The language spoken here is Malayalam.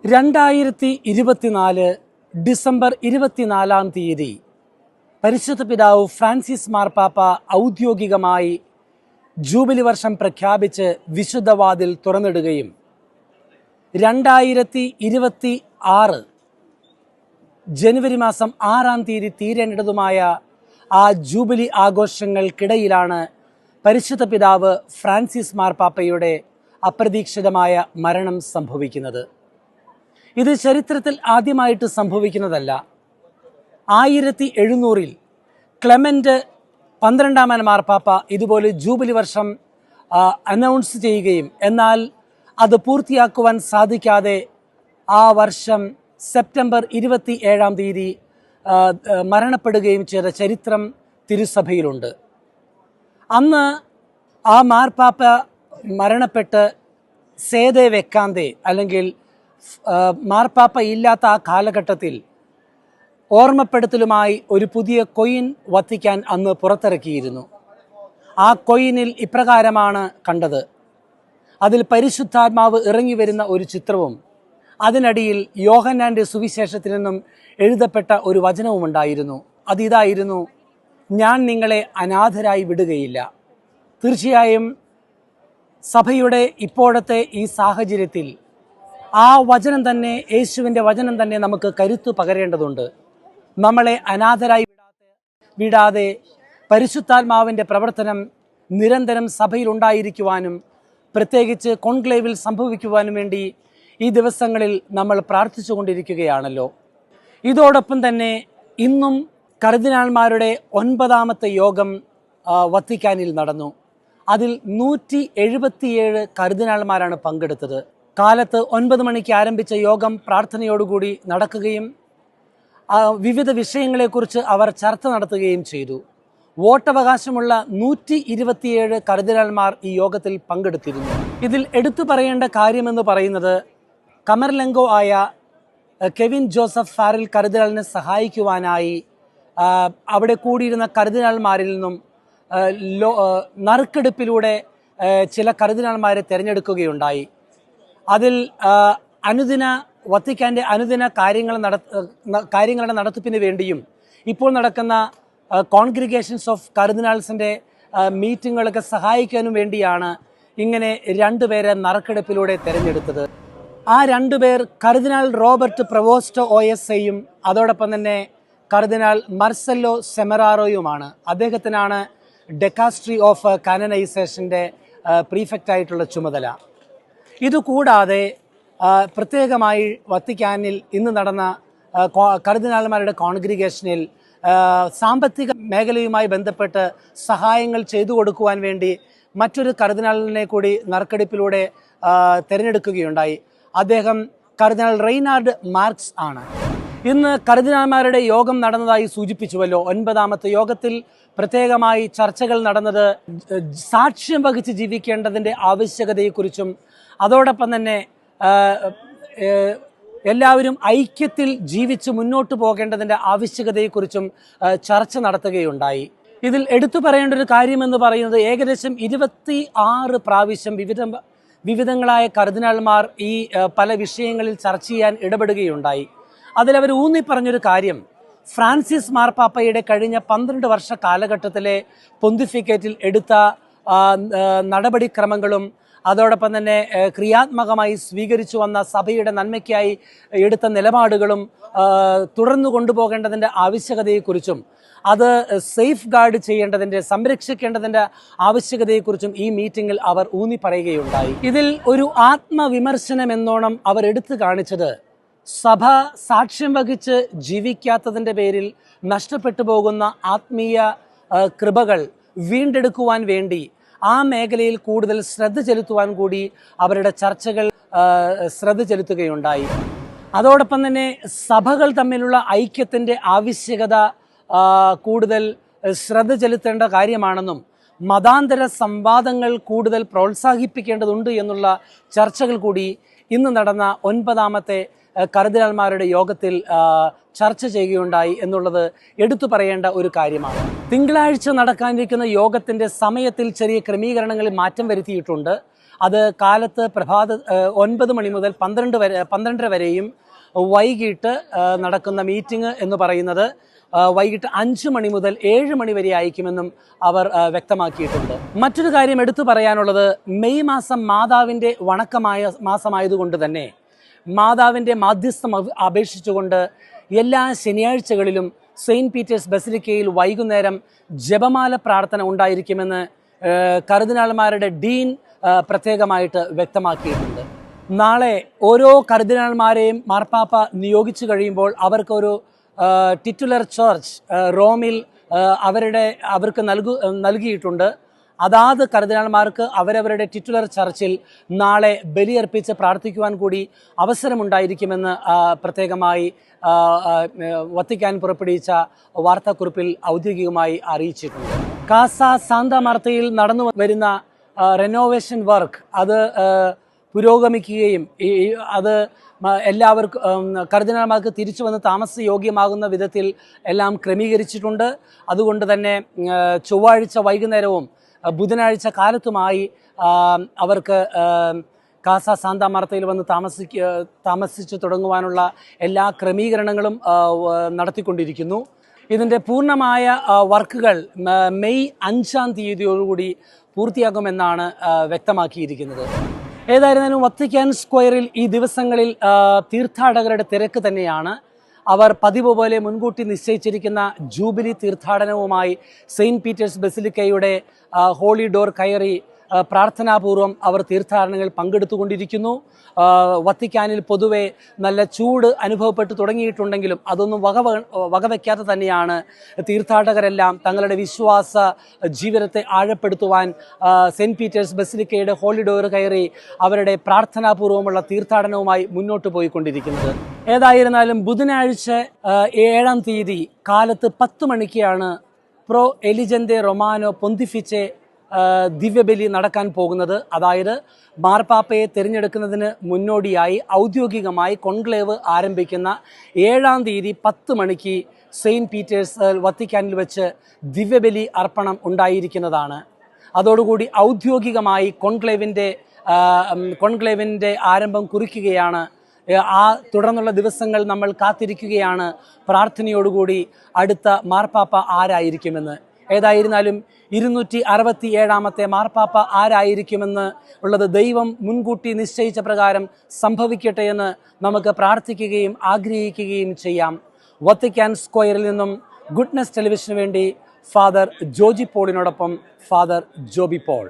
2024 ഡിസംബർ 24 പരിശുദ്ധ പിതാവ് ഫ്രാൻസിസ് മാർപ്പാപ്പ ഔദ്യോഗികമായി ജൂബിലി വർഷം പ്രഖ്യാപിച്ച് വിശുദ്ധ വാതിൽ തുറന്നിടുകയും 2026 ജനുവരി മാസം 6 തീരേണ്ടതുമായ ആ ജൂബിലി ആഘോഷങ്ങൾക്കിടയിലാണ് പരിശുദ്ധ പിതാവ് ഫ്രാൻസിസ് മാർപ്പാപ്പയുടെ അപ്രതീക്ഷിതമായ മരണം സംഭവിക്കുന്നത്. ഇത് ചരിത്രത്തിൽ ആദ്യമായിട്ട് സംഭവിക്കുന്നതല്ല. 1700 ക്ലെമന്റ് 12 മാർപ്പാപ്പ ഇതുപോലെ ജൂബിലി വർഷം അനൗൺസ് ചെയ്യുകയും എന്നാൽ അത് പൂർത്തിയാക്കുവാൻ സാധിക്കാതെ ആ വർഷം സെപ്റ്റംബർ 27 മരണപ്പെടുകയും ചെയ്ത ചരിത്രം തിരുസഭയിലുണ്ട്. അന്ന് ആ മാർപ്പാപ്പ മരണപ്പെട്ട് സേദെ വെക്കാന്തേ അല്ലെങ്കിൽ മാർപ്പാപ്പ ഇല്ലാത്ത ആ കാലഘട്ടത്തിൽ ഓർമ്മപ്പെടുത്തലുമായി ഒരു പുതിയ കൊയിൻ വത്തിക്കാൻ അന്ന് പുറത്തിറക്കിയിരുന്നു. ആ കൊയിനിൽ ഇപ്രകാരമാണ് കണ്ടത്. അതിൽ പരിശുദ്ധാത്മാവ് ഇറങ്ങി വരുന്ന ഒരു ചിത്രവും അതിനടിയിൽ യോഹന്നാൻ്റെ സുവിശേഷത്തിൽ നിന്നും എഴുതപ്പെട്ട ഒരു വചനവും ഉണ്ടായിരുന്നു. അതിതായിരുന്നു: ഞാൻ നിങ്ങളെ അനാഥരായി വിടുകയില്ല. തീർച്ചയായും സഭയുടെ ഇപ്പോഴത്തെ ഈ സാഹചര്യത്തിൽ ആ വചനം തന്നെ, യേശുവിൻ്റെ വചനം തന്നെ നമുക്ക് കരുത്തു പകരേണ്ടതുണ്ട്. നമ്മളെ അനാഥരായി വിടാതെ പരിശുദ്ധാത്മാവിൻ്റെ പ്രവർത്തനം നിരന്തരം സഭയിൽ ഉണ്ടായിരിക്കുവാനും പ്രത്യേകിച്ച് കോൺക്ലേവിൽ സംഭവിക്കുവാനും വേണ്ടി ഈ ദിവസങ്ങളിൽ നമ്മൾ പ്രാർത്ഥിച്ചു കൊണ്ടിരിക്കുകയാണല്ലോ. ഇതോടൊപ്പം തന്നെ ഇന്നും കർദിനാൾമാരുടെ 9ാമത്തെ യോഗം വത്തിക്കാനിൽ നടന്നു. അതിൽ 177 കർദിനാൾമാരാണ് പങ്കെടുത്തത്. കാലത്ത് 9 മണിക്ക് ആരംഭിച്ച യോഗം പ്രാർത്ഥനയോടുകൂടി നടക്കുകയും വിവിധ വിഷയങ്ങളെക്കുറിച്ച് അവർ ചർച്ച നടത്തുകയും ചെയ്തു. വോട്ടവകാശമുള്ള 127 കർദിനാൾമാർ ഈ യോഗത്തിൽ പങ്കെടുത്തിരുന്നു. ഇതിൽ എടുത്തു പറയേണ്ട കാര്യമെന്ന് പറയുന്നത്, കമർലെങ്കോ ആയ കെവിൻ ജോസഫ് ഫാരൽ കർദിനാളിനെ സഹായിക്കുവാനായി അവിടെ കൂടിയിരുന്ന കർദിനാൾമാരിൽ നിന്നും നറുക്കെടുപ്പിലൂടെ ചില കർദിനാൾമാരെ തിരഞ്ഞെടുക്കുകയുണ്ടായി. അതിൽ വത്തിക്കാൻ്റെ അനുദിന കാര്യങ്ങളുടെ നടത്തിപ്പിന് വേണ്ടിയും ഇപ്പോൾ നടക്കുന്ന കോൺഗ്രിഗേഷൻസ് ഓഫ് കർദിനാൾസിൻ്റെ മീറ്റിങ്ങുകളൊക്കെ സഹായിക്കാനും വേണ്ടിയാണ് ഇങ്ങനെ 2 പേരെ നറുക്കെടുപ്പിലൂടെ തിരഞ്ഞെടുത്തത്. ആ 2 പേർ കർദിനാൾ റോബർട്ട് പ്രവോസ്റ്റോ OSAയും അതോടൊപ്പം തന്നെ കർദിനാൾ മർസെല്ലോ സെമറാറോയുമാണ്. അദ്ദേഹത്തിനാണ് ഡെക്കാസ്ട്രി ഓഫ് കാനനൈസേഷൻ്റെ പ്രീഫെക്റ്റായിട്ടുള്ള ചുമതല. ഇതുകൂടാതെ പ്രത്യേകമായി വത്തിക്കാനിൽ ഇന്ന് നടന്ന കർദിനാൾമാരുടെ കോൺഗ്രിഗേഷനിൽ സാമ്പത്തിക മേഖലയുമായി ബന്ധപ്പെട്ട് സഹായങ്ങൾ ചെയ്തു കൊടുക്കുവാൻ വേണ്ടി മറ്റൊരു കർദിനാളിനെ കൂടി നറുക്കെടുപ്പിലൂടെ തിരഞ്ഞെടുക്കുകയുണ്ടായി. അദ്ദേഹം കർദിനാൾ റെയ്നാർഡ് മാർക്സ് ആണ്. ഇന്ന് കർദിനാൾമാരുടെ യോഗം നടന്നതായി സൂചിപ്പിച്ചുവല്ലോ. 9ാമത്തെ യോഗത്തിൽ പ്രത്യേകമായി ചർച്ചകൾ നടന്നത് സാക്ഷ്യം വഹിച്ച് ജീവിക്കേണ്ടതിൻ്റെ ആവശ്യകതയെക്കുറിച്ചും അതോടൊപ്പം തന്നെ എല്ലാവരും ഐക്യത്തിൽ ജീവിച്ച് മുന്നോട്ട് പോകേണ്ടതിൻ്റെ ആവശ്യകതയെക്കുറിച്ചും ചർച്ച നടത്തുകയുണ്ടായി. ഇതിൽ എടുത്തു പറയേണ്ട ഒരു കാര്യമെന്ന് പറയുന്നത്, ഏകദേശം 26 പ്രാവശ്യം വിവിധങ്ങളായ കർദിനാൾമാർ ഈ പല വിഷയങ്ങളിൽ ചർച്ച ചെയ്യാൻ ഇടപെടുകയുണ്ടായി. അതിലവർ ഊന്നിപ്പറഞ്ഞൊരു കാര്യം, ഫ്രാൻസിസ് മാർപ്പാപ്പയുടെ കഴിഞ്ഞ 12 വർഷ കാലഘട്ടത്തിലെ പൊന്തിഫിക്കേറ്റിൽ എടുത്ത നടപടിക്രമങ്ങളും അതോടൊപ്പം തന്നെ ക്രിയാത്മകമായി സ്വീകരിച്ചു വന്ന സഭയുടെ നന്മയ്ക്കായി എടുത്ത നിലപാടുകളും തുടർന്നു കൊണ്ടുപോകേണ്ടതിൻ്റെ ആവശ്യകതയെക്കുറിച്ചും അത് സേഫ് ഗാർഡ് ചെയ്യേണ്ടതിൻ്റെ, സംരക്ഷിക്കേണ്ടതിൻ്റെ ആവശ്യകതയെക്കുറിച്ചും ഈ മീറ്റിങ്ങിൽ അവർ ഊന്നി പറയുകയുണ്ടായി. ഇതിൽ ഒരു ആത്മവിമർശനം എന്നോണം അവർ എടുത്തു കാണിച്ചത്, സഭ സാക്ഷ്യം വഹിച്ച് ജീവിക്കാത്തതിൻ്റെ പേരിൽ നഷ്ടപ്പെട്ടു പോകുന്ന ആത്മീയ കൃപകൾ വീണ്ടെടുക്കുവാൻ വേണ്ടി ആ മേഖലയിൽ കൂടുതൽ ശ്രദ്ധ ചെലുത്തുവാൻ കൂടി അവരുടെ ചർച്ചകൾ ശ്രദ്ധ ചെലുത്തുകയുണ്ടായി. അതോടൊപ്പം തന്നെ സഭകൾ തമ്മിലുള്ള ഐക്യത്തിൻ്റെ ആവശ്യകത കൂടുതൽ ശ്രദ്ധ ചെലുത്തേണ്ട കാര്യമാണെന്നും മതാന്തര സംവാദങ്ങൾ കൂടുതൽ പ്രോത്സാഹിപ്പിക്കേണ്ടതുണ്ട് എന്നുള്ള ചർച്ചകൾ കൂടി ഇന്ന് നടന്ന 9ാമത്തെ കർദിനാൾമാരുടെ യോഗത്തിൽ ചർച്ച ചെയ്യുകയുണ്ടായി എന്നുള്ളത് എടുത്തു പറയേണ്ട ഒരു കാര്യമാണ്. തിങ്കളാഴ്ച നടക്കാനിരിക്കുന്ന യോഗത്തിൻ്റെ സമയത്തിൽ ചെറിയ ക്രമീകരണങ്ങളിൽ മാറ്റം വരുത്തിയിട്ടുണ്ട്. അത് കാലത്ത് 9 മണി മുതൽ 12 വരെയും വൈകിട്ട് നടക്കുന്ന മീറ്റിംഗ് എന്ന് പറയുന്നത് വൈകിട്ട് 5 മണി മുതൽ 7 മണി വരെ ആയിരിക്കുമെന്നും അവർ വ്യക്തമാക്കിയിട്ടുണ്ട്. മറ്റൊരു കാര്യം എടുത്തു പറയാനുള്ളത്, മെയ് മാസം മാതാവിൻ്റെ വണക്കമായ മാസമായതുകൊണ്ട് തന്നെ മാതാവിൻ്റെ മാധ്യസ്ഥം അപേക്ഷിച്ചുകൊണ്ട് എല്ലാ ശനിയാഴ്ചകളിലും സെയിൻറ്റ് പീറ്റേഴ്സ് ബസിലിക്കയിൽ വൈകുന്നേരം ജപമാല പ്രാർത്ഥന ഉണ്ടായിരിക്കുമെന്ന് കർദിനാൾമാരുടെ ഡീൻ പ്രത്യേകമായിട്ട് വ്യക്തമാക്കിയിട്ടുണ്ട്. നാളെ ഓരോ കർദിനാൾമാരെയും മാർപ്പാപ്പ നിയോഗിച്ചു കഴിയുമ്പോൾ അവർക്കൊരു ടിറ്റുലർ ചർച്ച് റോമിൽ അവർക്ക് നൽകിയിട്ടുണ്ട്. അതാത് കർദിനാൾമാർക്ക് അവരവരുടെ ടിറ്റുലർ ചർച്ചിൽ നാളെ ബലിയർപ്പിച്ച് പ്രാർത്ഥിക്കുവാൻ കൂടി അവസരമുണ്ടായിരിക്കുമെന്ന് പ്രത്യേകമായി വത്തിക്കാൻ പുറപ്പെടുവിച്ച വാർത്താക്കുറിപ്പിൽ ഔദ്യോഗികമായി അറിയിച്ചിട്ടുണ്ട്. കാസ സാന്ത മാർത്തയിൽ നടന്നു വരുന്ന റെനോവേഷൻ വർക്ക് അത് പുരോഗമിക്കുകയും അത് എല്ലാവർക്കും കർദിനാൾമാർക്ക് തിരിച്ചു വന്ന് താമസയോഗ്യമാകുന്ന വിധത്തിൽ എല്ലാം ക്രമീകരിച്ചിട്ടുണ്ട്. അതുകൊണ്ട് തന്നെ ചൊവ്വാഴ്ച വൈകുന്നേരവും ബുധനാഴ്ച കാലത്തുമായി അവർക്ക് കാസ സാന്ത മാർത്തയിൽ വന്ന് താമസിച്ചു തുടങ്ങുവാനുള്ള എല്ലാ ക്രമീകരണങ്ങളും നടത്തിക്കൊണ്ടിരിക്കുന്നു. ഇതിൻ്റെ പൂർണ്ണമായ വർക്കുകൾ മെയ് 5-ാം തീയതിയോടുകൂടി പൂർത്തിയാകുമെന്നാണ് വ്യക്തമാക്കിയിരിക്കുന്നത്. ഏതായിരുന്നാലും വത്തിക്കാൻ സ്ക്വയറിൽ ഈ ദിവസങ്ങളിൽ തീർത്ഥാടകരുടെ തിരക്ക് തന്നെയാണ്. അവർ പതിവ് പോലെ മുൻകൂട്ടി നിശ്ചയിച്ചിരിക്കുന്ന ജൂബിലി തീർത്ഥാടനവുമായി സെയിൻറ്റ് പീറ്റേഴ്സ് ബസിലിക്കയുടെ ഹോളി ഡോർ കയറി പ്രാർത്ഥനാപൂർവം അവർ തീർത്ഥാടനങ്ങൾ പങ്കെടുത്തുകൊണ്ടിരിക്കുന്നു. വത്തിക്കാനിൽ പൊതുവെ നല്ല ചൂട് അനുഭവപ്പെട്ടു തുടങ്ങിയിട്ടുണ്ടെങ്കിലും അതൊന്നും വകവയ്ക്കാതെ തന്നെയാണ് തീർത്ഥാടകരെല്ലാം തങ്ങളുടെ വിശ്വാസ ജീവിതത്തെ ആഴപ്പെടുത്തുവാൻ സെയിൻറ്റ് പീറ്റേഴ്സ് ബസിലിക്കയുടെ ഹോളി ഡോർ കയറി അവരുടെ പ്രാർത്ഥനാപൂർവമുള്ള തീർത്ഥാടനവുമായി മുന്നോട്ട് പോയിക്കൊണ്ടിരിക്കുന്നത്. ഏതായിരുന്നാലും ബുധനാഴ്ച 7-ാം തീയതി കാലത്ത് 10 മണിക്കാണ് പ്രോ എലിജന്റെ റൊമാനോ പൊന്തിഫിച്ചെ ദിവ്യബലി നടക്കാൻ പോകുന്നത്. അതായത് മാർപ്പാപ്പയെ തിരഞ്ഞെടുക്കുന്നതിന് മുന്നോടിയായി ഔദ്യോഗികമായി കോൺക്ലേവ് ആരംഭിക്കുന്ന 7-ാം തീയതി 10 മണിക്ക് സെയിൻറ്റ് പീറ്റേഴ്സ് വത്തിക്കാനിൽ വെച്ച് ദിവ്യബലി അർപ്പണം ഉണ്ടായിരിക്കുന്നതാണ്. അതോടുകൂടി ഔദ്യോഗികമായി കോൺക്ലേവിൻ്റെ ആരംഭം കുറിക്കുകയാണ്. തുടർന്നുള്ള ദിവസങ്ങൾ നമ്മൾ കാത്തിരിക്കുകയാണ് പ്രാർത്ഥനയോടുകൂടി അടുത്ത മാർപ്പാപ്പ ആരായിരിക്കുമെന്ന്. ഏതായിരുന്നാലും 267-ാമത്തെ മാർപ്പാപ്പ ആരായിരിക്കുമെന്ന് ഉള്ളത് ദൈവം മുൻകൂട്ടി നിശ്ചയിച്ച പ്രകാരം സംഭവിക്കട്ടെ എന്ന് നമുക്ക് പ്രാർത്ഥിക്കുകയും ആഗ്രഹിക്കുകയും ചെയ്യാം. വത്തിക്കാൻ സ്ക്വയറിൽ നിന്നും ഗുഡ്നസ് ടെലിവിഷന് വേണ്ടി ഫാദർ ജോജി പോളിനോടൊപ്പം ഫാദർ ജോബി പോൾ.